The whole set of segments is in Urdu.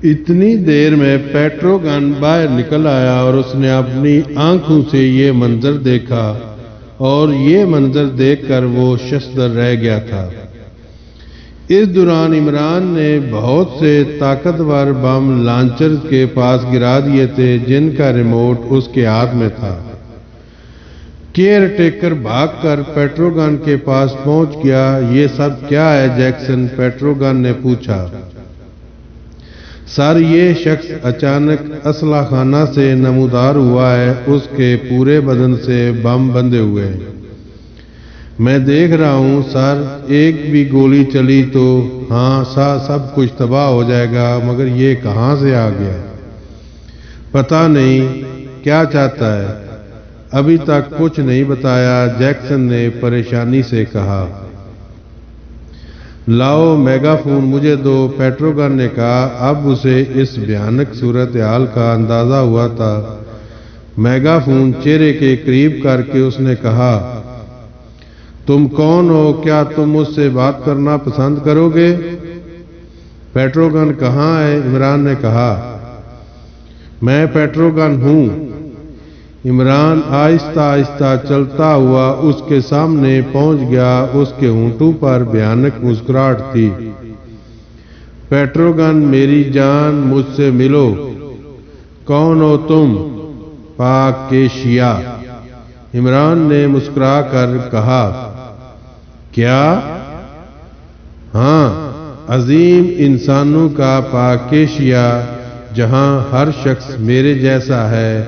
اتنی دیر میں پیٹرو گن باہر نکل آیا اور اس نے اپنی آنکھوں سے یہ منظر دیکھا اور یہ منظر دیکھ کر وہ ششدر رہ گیا تھا۔ اس دوران عمران نے بہت سے طاقتور بم لانچر کے پاس گرا دیے تھے جن کا ریموٹ اس کے ہاتھ میں تھا۔ کیئر ٹیکر بھاگ کر پیٹرو گن کے پاس پہنچ گیا۔ یہ سب کیا ہے جیکسن؟ پیٹرو گن نے پوچھا۔ سر، یہ شخص اچانک اسلحہ خانہ سے نمودار ہوا ہے، اس کے پورے بدن سے بم بندھے ہوئے ہیں۔ میں دیکھ رہا ہوں سر، ایک بھی گولی چلی تو ہاں سب کچھ تباہ ہو جائے گا، مگر یہ کہاں سے آ گیا؟ پتہ نہیں کیا چاہتا ہے، ابھی تک کچھ نہیں بتایا، جیکسن نے پریشانی سے کہا۔ لاؤ میگا فون مجھے دو، پیٹرو گن نے کہا۔ اب اسے اس بھیانک صورتحال کا اندازہ ہوا تھا۔ میگا فون چہرے کے قریب کر کے اس نے کہا، تم کون ہو؟ کیا تم مجھ سے بات کرنا پسند کرو گے؟ پیٹرو گن کہاں ہے؟ عمران نے کہا۔ میں پیٹرو گن ہوں۔ عمران آہستہ آہستہ چلتا ہوا اس کے سامنے پہنچ گیا۔ اس کے ہونٹوں پر بھیانک مسکراہٹ تھی۔ پیٹرو گن، میری جان، مجھ سے ملو۔ کون ہو تم؟ پاک کے شیعہ، عمران نے مسکرا کر کہا۔ کیا؟ ہاں، عظیم انسانوں کا پاک شیعہ، جہاں ہر شخص میرے جیسا ہے،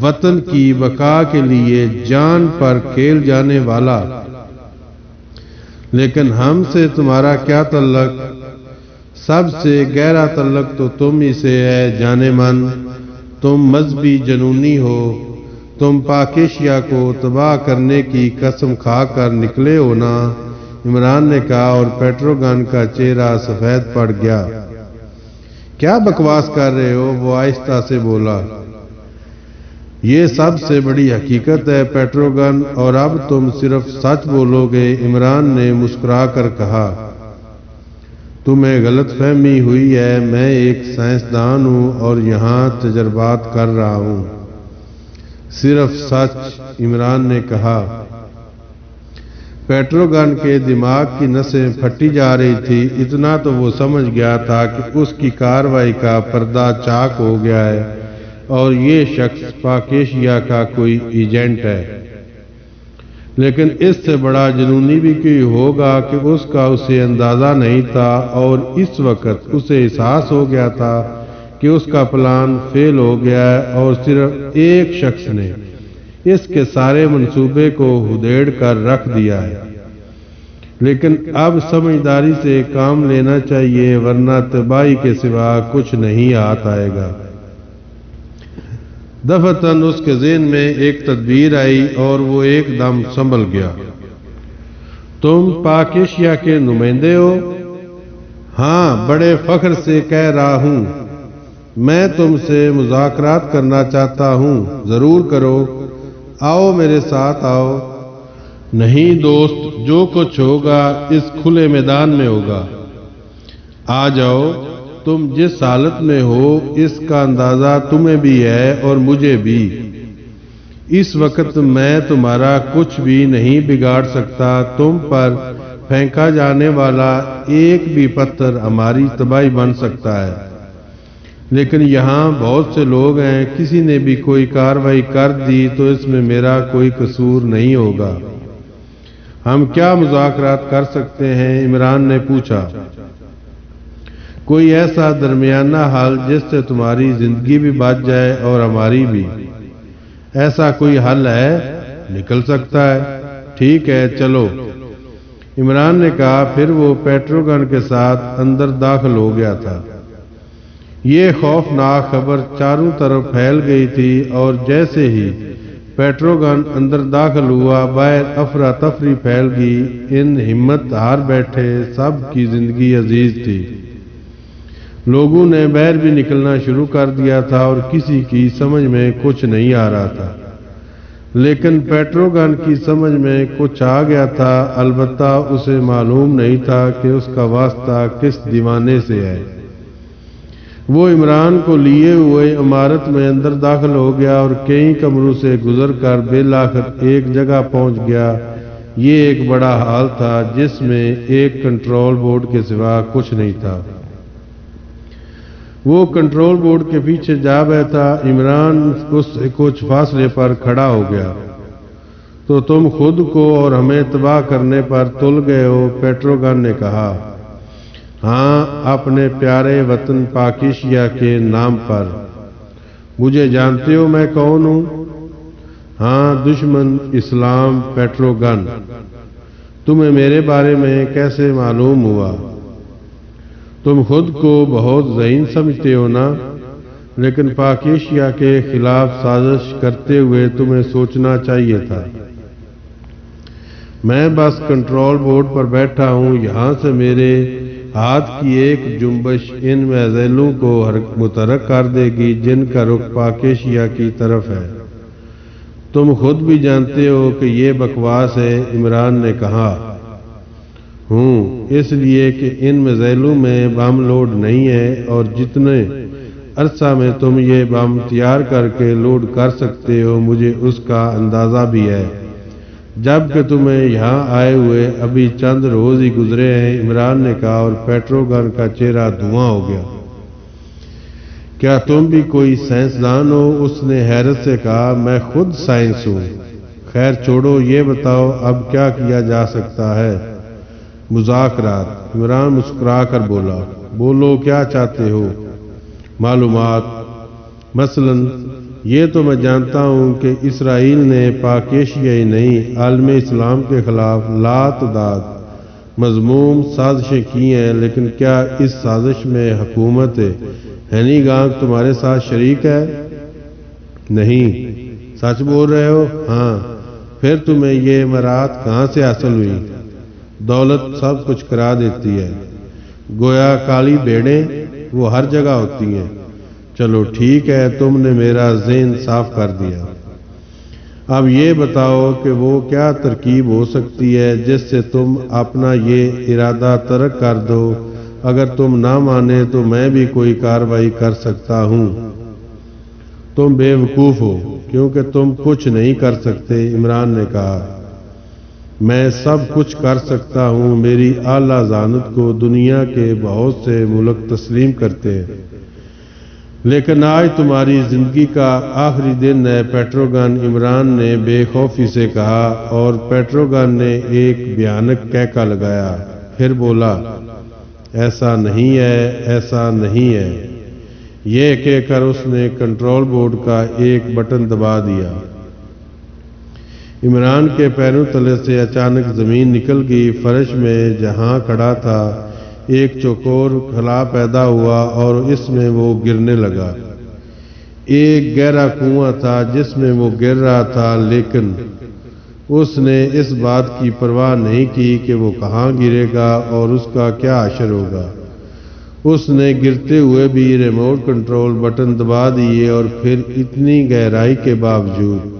وطن کی بقا کے لیے جان پر کھیل جانے والا۔ لیکن ہم سے تمہارا کیا تعلق؟ سب سے گہرا تعلق تو تم ہی سے ہے جانے من۔ تم مذہبی جنونی ہو، تم پاکیشیا کو تباہ کرنے کی قسم کھا کر نکلے ہو نا، عمران نے کہا، اور پیٹرو گن کا چہرہ سفید پڑ گیا۔ کیا بکواس کر رہے ہو؟ وہ آہستہ سے بولا۔ یہ سب سے بڑی حقیقت ہے پیٹرو گن، اور اب تم صرف سچ بولو گے، عمران نے مسکرا کر کہا۔ تمہیں غلط فہمی ہوئی ہے، میں ایک سائنسدان ہوں اور یہاں تجربات کر رہا ہوں۔ صرف سچ، عمران نے کہا۔ پیٹرو گن کے دماغ کی نسیں پھٹی جا رہی تھی۔ اتنا تو وہ سمجھ گیا تھا کہ اس کی کارروائی کا پردہ چاک ہو گیا ہے اور یہ شخص پاکیشیا کا کوئی ایجنٹ ہے۔ لیکن اس سے بڑا جنونی بھی کوئی ہوگا کہ اس کا اسے اندازہ نہیں تھا، اور اس وقت اسے احساس ہو گیا تھا کہ اس کا پلان فیل ہو گیا ہے اور صرف ایک شخص نے اس کے سارے منصوبے کو ادھیڑ کر رکھ دیا ہے۔ لیکن اب سمجھداری سے کام لینا چاہیے، ورنہ تباہی کے سوا کچھ نہیں ہاتھ آئے گا۔ دفعتاً اس کے ذہن میں ایک تدبیر آئی اور وہ ایک دم سنبھل گیا۔ تم پاکیشیا کے نمائندے ہو؟ ہاں، بڑے فخر سے کہہ رہا ہوں۔ میں تم سے مذاکرات کرنا چاہتا ہوں۔ ضرور کرو، آؤ میرے ساتھ آؤ۔ نہیں دوست، جو کچھ ہوگا اس کھلے میدان میں ہوگا۔ آ جاؤ، تم جس حالت میں ہو اس کا اندازہ تمہیں بھی ہے اور مجھے بھی۔ اس وقت میں تمہارا کچھ بھی نہیں بگاڑ سکتا۔ تم پر پھینکا جانے والا ایک بھی پتھر ہماری تباہی بن سکتا ہے۔ لیکن یہاں بہت سے لوگ ہیں، کسی نے بھی کوئی کارروائی کر دی تو اس میں میرا کوئی قصور نہیں ہوگا۔ ہم کیا مذاکرات کر سکتے ہیں؟ عمران نے پوچھا۔ کوئی ایسا درمیانہ حل جس سے تمہاری زندگی بھی بچ جائے اور ہماری بھی۔ ایسا کوئی حل ہے؟ نکل سکتا ہے۔ ٹھیک ہے، چلو، عمران نے کہا۔ پھر وہ پیٹرو گن کے ساتھ اندر داخل ہو گیا تھا۔ یہ خوفناک خبر چاروں طرف پھیل گئی تھی، اور جیسے ہی پیٹرو گن اندر داخل ہوا، باہر افراتفری پھیل گئی۔ ان ہمت ہار بیٹھے سب کی زندگی عزیز تھی۔ لوگوں نے باہر بھی نکلنا شروع کر دیا تھا اور کسی کی سمجھ میں کچھ نہیں آ رہا تھا، لیکن پیٹرو گن کی سمجھ میں کچھ آ گیا تھا۔ البتہ اسے معلوم نہیں تھا کہ اس کا واسطہ کس دیوانے سے ہے۔ وہ عمران کو لیے ہوئے عمارت میں اندر داخل ہو گیا اور کئی کمروں سے گزر کر بالآخر ایک جگہ پہنچ گیا۔ یہ ایک بڑا ہال تھا جس میں ایک کنٹرول بورڈ کے سوا کچھ نہیں تھا۔ وہ کنٹرول بورڈ کے پیچھے جا بیٹھا۔ عمران اس سے کچھ فاصلے پر کھڑا ہو گیا۔ تو تم خود کو اور ہمیں تباہ کرنے پر تل گئے ہو، پیٹروگن نے کہا۔ ہاں، اپنے پیارے وطن پاکیشیا کے نام پر۔ مجھے جانتے ہو میں کون ہوں؟ ہاں، دشمن اسلام پیٹروگن۔ تمہیں میرے بارے میں کیسے معلوم ہوا؟ تم خود کو بہت ذہین سمجھتے ہو نا، لیکن پاکیشیا کے خلاف سازش کرتے ہوئے تمہیں سوچنا چاہیے تھا۔ میں بس کنٹرول بورڈ پر بیٹھا ہوں، یہاں سے میرے ہاتھ کی ایک جنبش ان میزائلوں کو متحرک کر دے گی جن کا رخ پاکیشیا کی طرف ہے۔ تم خود بھی جانتے ہو کہ یہ بکواس ہے، عمران نے کہا۔ اس لیے کہ ان میزائلوں میں بم لوڈ نہیں ہے، اور جتنے عرصہ میں تم یہ بم تیار کر کے لوڈ کر سکتے ہو مجھے اس کا اندازہ بھی ہے، جبکہ تمہیں یہاں آئے ہوئے ابھی چند روز ہی گزرے ہیں، عمران نے کہا، اور پیٹروگن کا چہرہ دھواں ہو گیا۔ کیا تم بھی کوئی سائنسدان ہو؟ اس نے حیرت سے کہا۔ میں خود سائنس ہوں۔ خیر چھوڑو، یہ بتاؤ اب کیا کیا جا سکتا ہے؟ مذاکرات، عمران مسکرا کر بولا۔ بولو، کیا چاہتے ہو؟ معلومات، مثلا یہ تو میں جانتا ہوں کہ اسرائیل نے پاکیشیا ہی نہیں عالم اسلام کے خلاف لاتعداد مذموم سازشیں کی ہیں، لیکن کیا اس سازش میں حکومت ہینی گانگ تمہارے ساتھ شریک ہے؟ نہیں۔ سچ بول رہے ہو؟ ہاں۔ پھر تمہیں یہ امارات کہاں سے حاصل ہوئی؟ دولت سب کچھ کرا دیتی ہے، گویا کالی بھیڑیں وہ ہر جگہ ہوتی ہیں۔ چلو ٹھیک ہے، تم نے میرا ذہن صاف کر دیا۔ اب یہ بتاؤ کہ وہ کیا ترکیب ہو سکتی ہے جس سے تم اپنا یہ ارادہ ترک کر دو؟ اگر تم نہ مانے تو میں بھی کوئی کارروائی کر سکتا ہوں۔ تم بے وقوف ہو، کیونکہ تم کچھ نہیں کر سکتے، عمران نے کہا۔ میں سب کچھ کر سکتا ہوں۔ میری اعلیٰ ذہانت کو دنیا کے بہت سے ملک تسلیم کرتے ہیں، لیکن آج تمہاری زندگی کا آخری دن ہے، پیٹروگن، عمران نے بے خوفی سے کہا، اور پیٹروگن نے ایک بھیانک کہکا لگایا، پھر بولا، ایسا نہیں ہے، ایسا نہیں ہے۔ یہ کہہ کر اس نے کنٹرول بورڈ کا ایک بٹن دبا دیا۔ عمران کے پیروں تلے سے اچانک زمین نکل گئی۔ فرش میں جہاں کھڑا تھا ایک چوکور خلا پیدا ہوا اور اس میں وہ گرنے لگا۔ ایک گہرا کنواں تھا جس میں وہ گر رہا تھا، لیکن اس نے اس بات کی پرواہ نہیں کی کہ وہ کہاں گرے گا اور اس کا کیا حشر ہوگا۔ اس نے گرتے ہوئے بھی ریموٹ کنٹرول بٹن دبا دیے، اور پھر اتنی گہرائی کے باوجود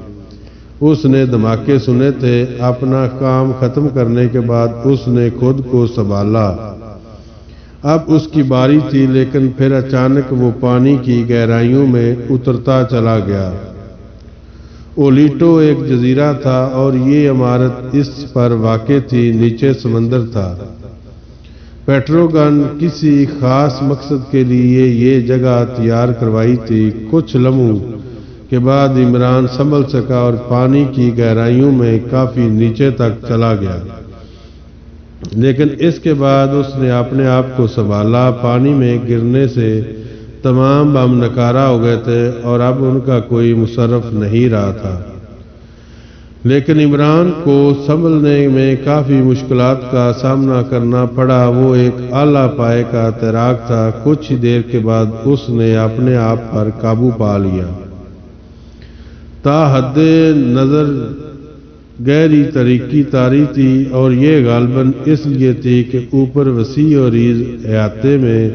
اس نے دھماکے سنے تھے۔ اپنا کام ختم کرنے کے بعد اس نے خود کو سنبھالا۔ اب اس کی باری تھی، لیکن پھر اچانک وہ پانی کی گہرائیوں میں اترتا چلا گیا۔ اولیٹو ایک جزیرہ تھا اور یہ عمارت اس پر واقع تھی، نیچے سمندر تھا۔ پیٹروگن کسی خاص مقصد کے لیے یہ جگہ تیار کروائی تھی۔ کچھ لمحوں کے بعد عمران سنبھل سکا اور پانی کی گہرائیوں میں کافی نیچے تک چلا گیا، لیکن اس کے بعد اس نے اپنے آپ کو سنبھالا۔ پانی میں گرنے سے تمام بم نکارہ ہو گئے تھے اور اب ان کا کوئی مصرف نہیں رہا تھا، لیکن عمران کو سنبھلنے میں کافی مشکلات کا سامنا کرنا پڑا۔ وہ ایک اعلیٰ پائے کا تیراک تھا۔ کچھ ہی دیر کے بعد اس نے اپنے آپ پر قابو پا لیا۔ تا حد نظر گہری تاری تھی، اور یہ غالباً اس لیے تھی کہ اوپر وسیع اور ریز احاطے میں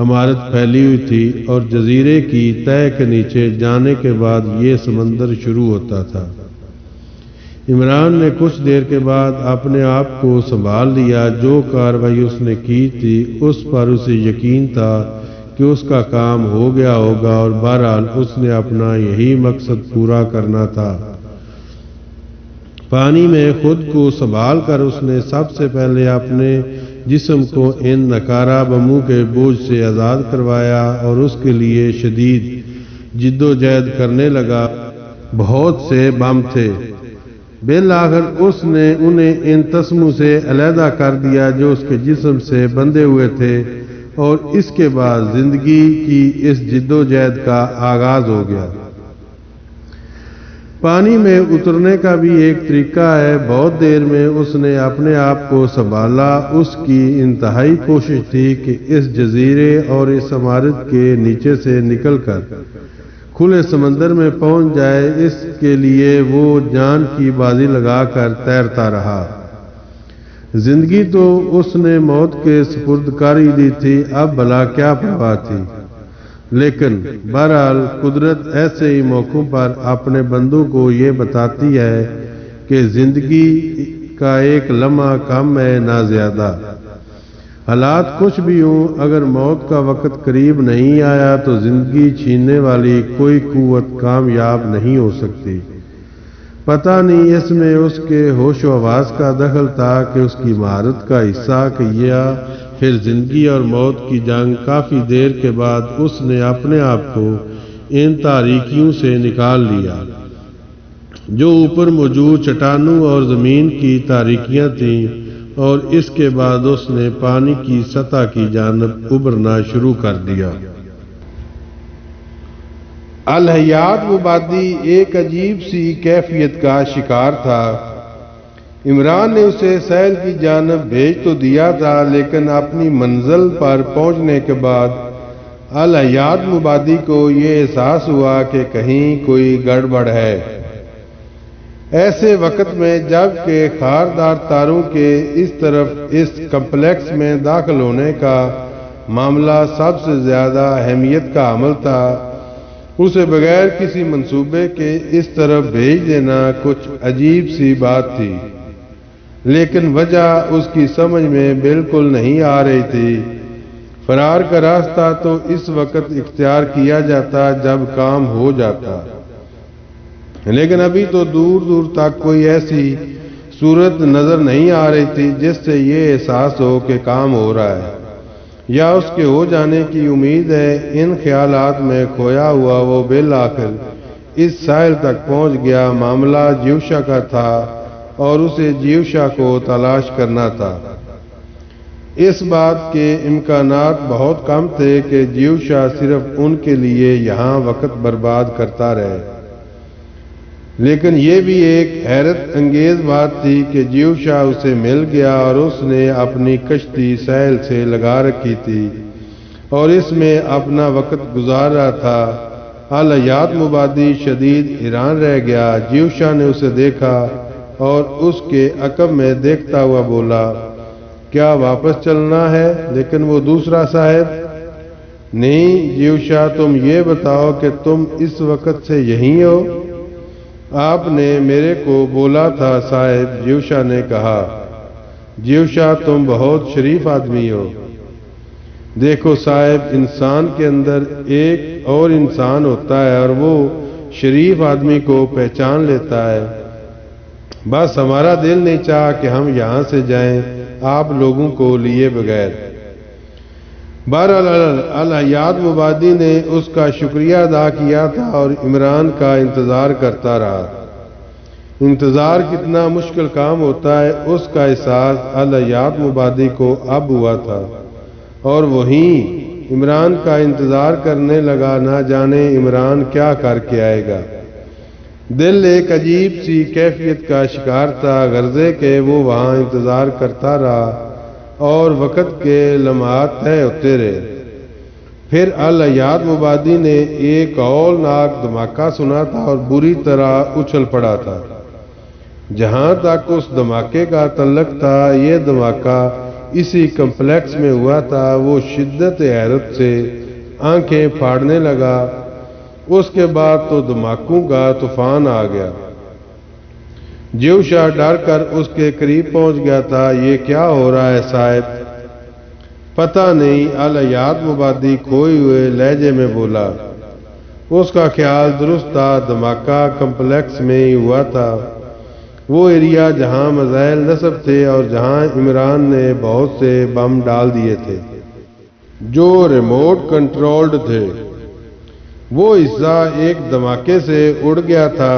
عمارت پھیلی ہوئی تھی، اور جزیرے کی تہہ کے نیچے جانے کے بعد یہ سمندر شروع ہوتا تھا۔ عمران نے کچھ دیر کے بعد اپنے آپ کو سنبھال لیا۔ جو کارروائی اس نے کی تھی اس پر اسے یقین تھا کہ کہ اس کا کام ہو گیا ہوگا، اور بہرحال اس نے اپنا یہی مقصد پورا کرنا تھا۔ پانی میں خود کو سنبھال کر اس نے سب سے پہلے اپنے جسم کو ان نکارہ بموں کے بوجھ سے آزاد کروایا اور اس کے لیے شدید جد و جہد کرنے لگا۔ بہت سے بم تھے، بالآخر اس نے انہیں ان تسموں سے علیحدہ کر دیا جو اس کے جسم سے بندھے ہوئے تھے، اور اس کے بعد زندگی کی اس جد و جہد کا آغاز ہو گیا۔ پانی میں اترنے کا بھی ایک طریقہ ہے۔ بہت دیر میں اس نے اپنے آپ کو سنبھالا۔ اس کی انتہائی کوشش تھی کہ اس جزیرے اور اس عمارت کے نیچے سے نکل کر کھلے سمندر میں پہنچ جائے۔ اس کے لیے وہ جان کی بازی لگا کر تیرتا رہا۔ زندگی تو اس نے موت کے سپرد کر ہی دی تھی، اب بھلا کیا پرواہ تھی۔ لیکن بہرحال قدرت ایسے ہی موقعوں پر اپنے بندوں کو یہ بتاتی ہے کہ زندگی کا ایک لمحہ کم ہے نہ زیادہ۔ حالات کچھ بھی ہوں، اگر موت کا وقت قریب نہیں آیا تو زندگی چھیننے والی کوئی قوت کامیاب نہیں ہو سکتی۔ پتہ نہیں اس میں اس کے ہوش و حواس کا دخل تھا کہ اس کی مہارت کا حصہ کیا، پھر زندگی اور موت کی جنگ۔ کافی دیر کے بعد اس نے اپنے آپ کو ان تاریکیوں سے نکال لیا جو اوپر موجود چٹانوں اور زمین کی تاریکیاں تھیں، اور اس کے بعد اس نے پانی کی سطح کی جانب ابھرنا شروع کر دیا۔ الحیات مبادی ایک عجیب سی کیفیت کا شکار تھا۔ عمران نے اسے ساحل کی جانب بھیج تو دیا تھا، لیکن اپنی منزل پر پہنچنے کے بعد الحیات مبادی کو یہ احساس ہوا کہ کہیں کوئی گڑبڑ ہے۔ ایسے وقت میں جب کہ خاردار تاروں کے اس طرف اس کمپلیکس میں داخل ہونے کا معاملہ سب سے زیادہ اہمیت کا عمل تھا، اسے بغیر کسی منصوبے کے اس طرف بھیج دینا کچھ عجیب سی بات تھی، لیکن وجہ اس کی سمجھ میں بالکل نہیں آ رہی تھی۔ فرار کا راستہ تو اس وقت اختیار کیا جاتا جب کام ہو جاتا، لیکن ابھی تو دور دور تک کوئی ایسی صورت نظر نہیں آ رہی تھی جس سے یہ احساس ہو کہ کام ہو رہا ہے یا اس کے ہو جانے کی امید ہے۔ ان خیالات میں کھویا ہوا وہ بالآخر اس ساحل تک پہنچ گیا۔ معاملہ جیوشا کا تھا اور اسے جیوشا کو تلاش کرنا تھا۔ اس بات کے امکانات بہت کم تھے کہ جیوشا صرف ان کے لیے یہاں وقت برباد کرتا رہے، لیکن یہ بھی ایک حیرت انگیز بات تھی کہ جیوشا اسے مل گیا اور اس نے اپنی کشتی ساحل سے لگا رکھی تھی اور اس میں اپنا وقت گزار رہا تھا۔ الحیات مبادی شدید حیران رہ گیا۔ جیوشا نے اسے دیکھا اور اس کے عقب میں دیکھتا ہوا بولا، کیا واپس چلنا ہے؟ لیکن وہ دوسرا صاحب، نہیں جیوشا، تم یہ بتاؤ کہ تم اس وقت سے یہیں ہو؟ آپ نے میرے کو بولا تھا صاحب، جیوشا نے کہا۔ جیوشا، تم بہت شریف آدمی ہو۔ دیکھو صاحب، انسان کے اندر ایک اور انسان ہوتا ہے اور وہ شریف آدمی کو پہچان لیتا ہے۔ بس ہمارا دل نہیں چاہا کہ ہم یہاں سے جائیں آپ لوگوں کو لیے بغیر۔ بہرحال الحیات مبادی نے اس کا شکریہ ادا کیا تھا اور عمران کا انتظار کرتا رہا۔ انتظار کتنا مشکل کام ہوتا ہے اس کا احساس الحیات مبادی کو اب ہوا تھا، اور وہیں عمران کا انتظار کرنے لگا۔ نہ جانے عمران کیا کر کے آئے گا۔ دل ایک عجیب سی کیفیت کا شکار تھا، غرضے کہ وہ وہاں انتظار کرتا رہا اور وقت کے لمحات طے ہوتے رہے۔ پھر الحیات مبادی نے ایک ہولناک دھماکہ سنا تھا اور بری طرح اچھل پڑا تھا۔ جہاں تک اس دھماکے کا تعلق تھا، یہ دھماکہ اسی کمپلیکس میں ہوا تھا۔ وہ شدت حیرت سے آنکھیں پھاڑنے لگا۔ اس کے بعد تو دھماکوں کا طوفان آ گیا۔ جیوشا ڈر کر اس کے قریب پہنچ گیا تھا۔ یہ کیا ہو رہا ہے صاحب؟ پتہ نہیں، الحیات مبادی کھوئے ہوئے لہجے میں بولا۔ اس کا خیال درست تھا، دھماکہ کمپلیکس میں ہی ہوا تھا، وہ ایریا جہاں میزائل نصب تھے اور جہاں عمران نے بہت سے بم ڈال دیے تھے جو ریموٹ کنٹرولڈ تھے۔ وہ حصہ ایک دھماکے سے اڑ گیا تھا،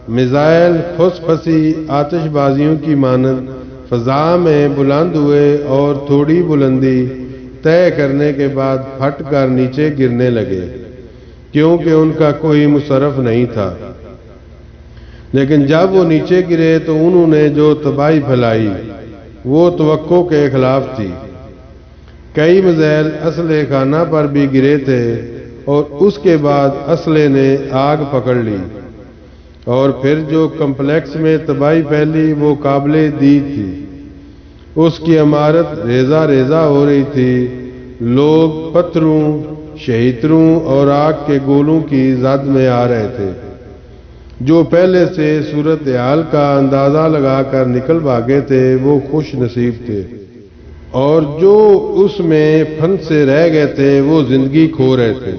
میزائل پھس پھسی آتش بازیوں کی مانند فضا میں بلند ہوئے اور تھوڑی بلندی طے کرنے کے بعد پھٹ کر نیچے گرنے لگے، کیونکہ ان کا کوئی مصرف نہیں تھا۔ لیکن جب وہ نیچے گرے تو انہوں نے جو تباہی پھیلائی وہ توقع کے خلاف تھی۔ کئی میزائل اسلحہ خانہ پر بھی گرے تھے اور اس کے بعد اسلحے نے آگ پکڑ لی، اور پھر جو کمپلیکس میں تباہی پھیلی وہ قابل دید تھی۔ اس کی عمارت ریزہ ریزہ ہو رہی تھی، لوگ پتھروں، شہیتروں اور آگ کے گولوں کی زد میں آ رہے تھے۔ جو پہلے سے صورتحال کا اندازہ لگا کر نکل بھاگے تھے وہ خوش نصیب تھے، اور جو اس میں پھنس سے رہ گئے تھے وہ زندگی کھو رہے تھے۔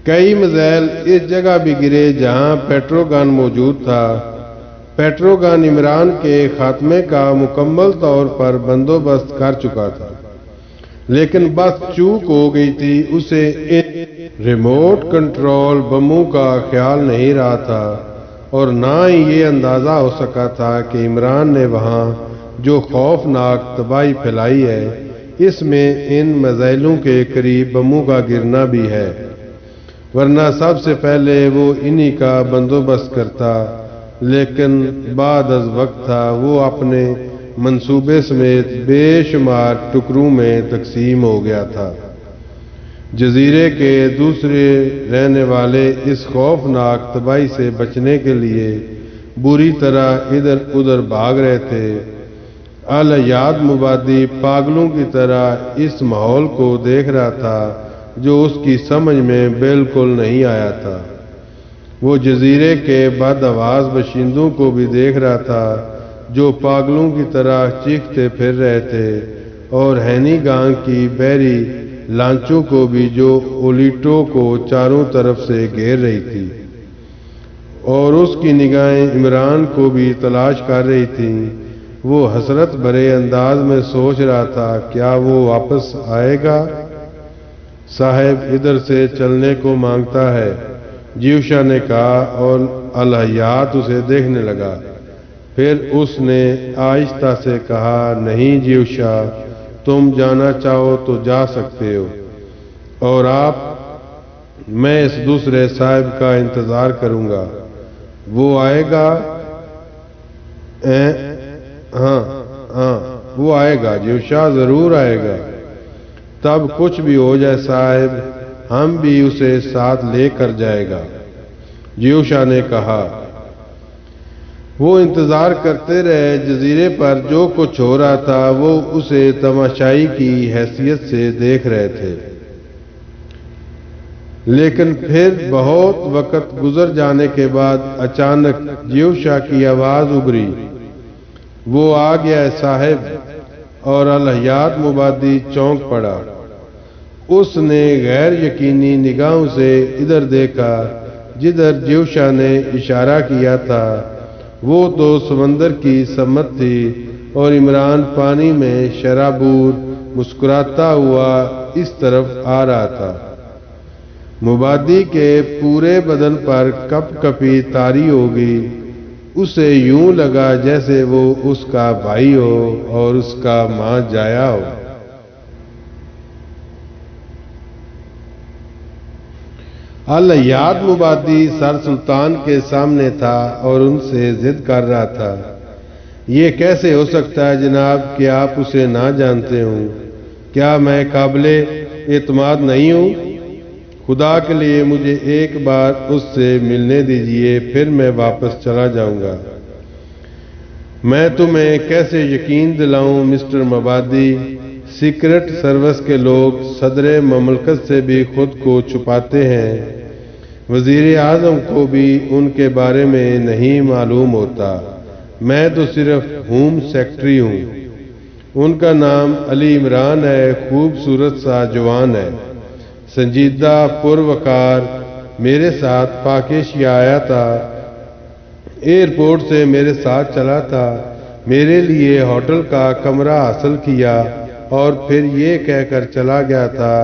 کئی میزائل اس جگہ بھی گرے جہاں پیٹروگن موجود تھا۔ پیٹروگن عمران کے خاتمے کا مکمل طور پر بندوبست کر چکا تھا، لیکن بس چوک ہو گئی تھی، اسے ان ریموٹ کنٹرول بموں کا خیال نہیں رہا تھا، اور نہ ہی یہ اندازہ ہو سکا تھا کہ عمران نے وہاں جو خوفناک تباہی پھیلائی ہے اس میں ان میزائلوں کے قریب بموں کا گرنا بھی ہے، ورنہ سب سے پہلے وہ انہی کا بندوبست کرتا۔ لیکن بعد از وقت تھا، وہ اپنے منصوبے سمیت بے شمار ٹکڑوں میں تقسیم ہو گیا تھا۔ جزیرے کے دوسرے رہنے والے اس خوفناک تباہی سے بچنے کے لیے بری طرح ادھر ادھر بھاگ رہے تھے۔ الحیات مبادی پاگلوں کی طرح اس ماحول کو دیکھ رہا تھا جو اس کی سمجھ میں بالکل نہیں آیا تھا۔ وہ جزیرے کے بد آواز باشندوں کو بھی دیکھ رہا تھا جو پاگلوں کی طرح چیختے پھر رہے تھے، اور ہینی گانگ کی بحری لانچوں کو بھی جو اولیٹو کو چاروں طرف سے گھیر رہی تھی، اور اس کی نگاہیں عمران کو بھی تلاش کر رہی تھیں۔ وہ حسرت بھرے انداز میں سوچ رہا تھا، کیا وہ واپس آئے گا؟ صاحب ادھر سے چلنے کو مانگتا ہے، جیوشا نے کہا، اور الحیات اسے دیکھنے لگا۔ پھر اس نے آہستہ سے کہا، نہیں جیوشا، تم جانا چاہو تو جا سکتے ہو، اور میں اس دوسرے صاحب کا انتظار کروں گا۔ وہ آئے گا؟ ہاں وہ آئے گا جیوشا، ضرور آئے گا۔ تب کچھ بھی ہو جائے صاحب، ہم بھی اسے ساتھ لے کر جائے گا، جیوشا نے کہا۔ وہ انتظار کرتے رہے۔ جزیرے پر جو کچھ ہو رہا تھا وہ اسے تماشائی کی حیثیت سے دیکھ رہے تھے، لیکن پھر بہت وقت گزر جانے کے بعد اچانک جیوشا کی آواز ابھری، وہ آ گیا ہے صاحب، اور الحیات مبادی چونک پڑا۔ اس نے غیر یقینی نگاہوں سے ادھر دیکھا جدھر جیوشا نے اشارہ کیا تھا۔ وہ تو سمندر کی سمت تھی، اور عمران پانی میں شرابور مسکراتا ہوا اس طرف آ رہا تھا۔ مبادی کے پورے بدن پر کپ کپی طاری ہو گئی، اسے یوں لگا جیسے وہ اس کا بھائی ہو اور اس کا ماں جایا ہو۔ الحیات مبادی سر سلطان کے سامنے تھا اور ان سے ضد کر رہا تھا، یہ کیسے ہو سکتا ہے جناب کہ آپ اسے نہ جانتے ہوں؟ کیا میں قابل اعتماد نہیں ہوں؟ خدا کے لیے مجھے ایک بار اس سے ملنے دیجئے، پھر میں واپس چلا جاؤں گا۔ میں تمہیں کیسے یقین دلاؤں مسٹر مبادی، سیکرٹ سروس کے لوگ صدر مملکت سے بھی خود کو چھپاتے ہیں، وزیر اعظم کو بھی ان کے بارے میں نہیں معلوم ہوتا، میں تو صرف ہوم سیکرٹری ہوں۔ ان کا نام علی عمران ہے، خوبصورت سا جوان ہے، سنجیدہ پروقار، میرے ساتھ پاک ایشیا آیا تھا، ایئرپورٹ سے میرے ساتھ چلا تھا، میرے لیے ہوٹل کا کمرہ حاصل کیا اور پھر یہ کہہ کر چلا گیا تھا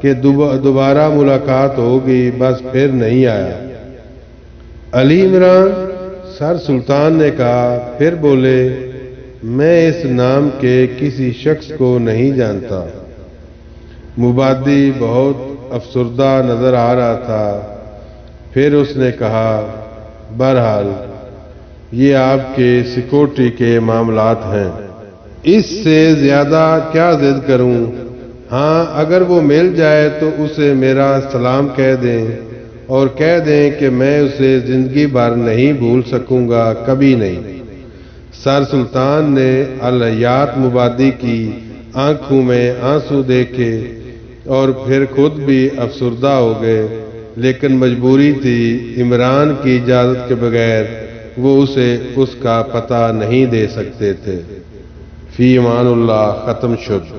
کہ دوبارہ ملاقات ہوگی، بس پھر نہیں آیا۔ علی عمران، سر سلطان نے کہا، پھر بولے، میں اس نام کے کسی شخص کو نہیں جانتا۔ مبادی بہت افسردہ نظر آ رہا تھا۔ پھر اس نے کہا، بہرحال یہ آپ کے سیکورٹی کے معاملات ہیں، اس سے زیادہ کیا ضد کروں؟ ہاں، اگر وہ مل جائے تو اسے میرا سلام کہہ دیں اور کہہ دیں کہ میں اسے زندگی بھر نہیں بھول سکوں گا، کبھی نہیں۔ سر سلطان نے الحیات مبادی کی آنکھوں میں آنسو دیکھے اور پھر خود بھی افسردہ ہو گئے، لیکن مجبوری تھی، عمران کی اجازت کے بغیر وہ اسے اس کا پتہ نہیں دے سکتے تھے۔ فی امان اللہ ختم شد۔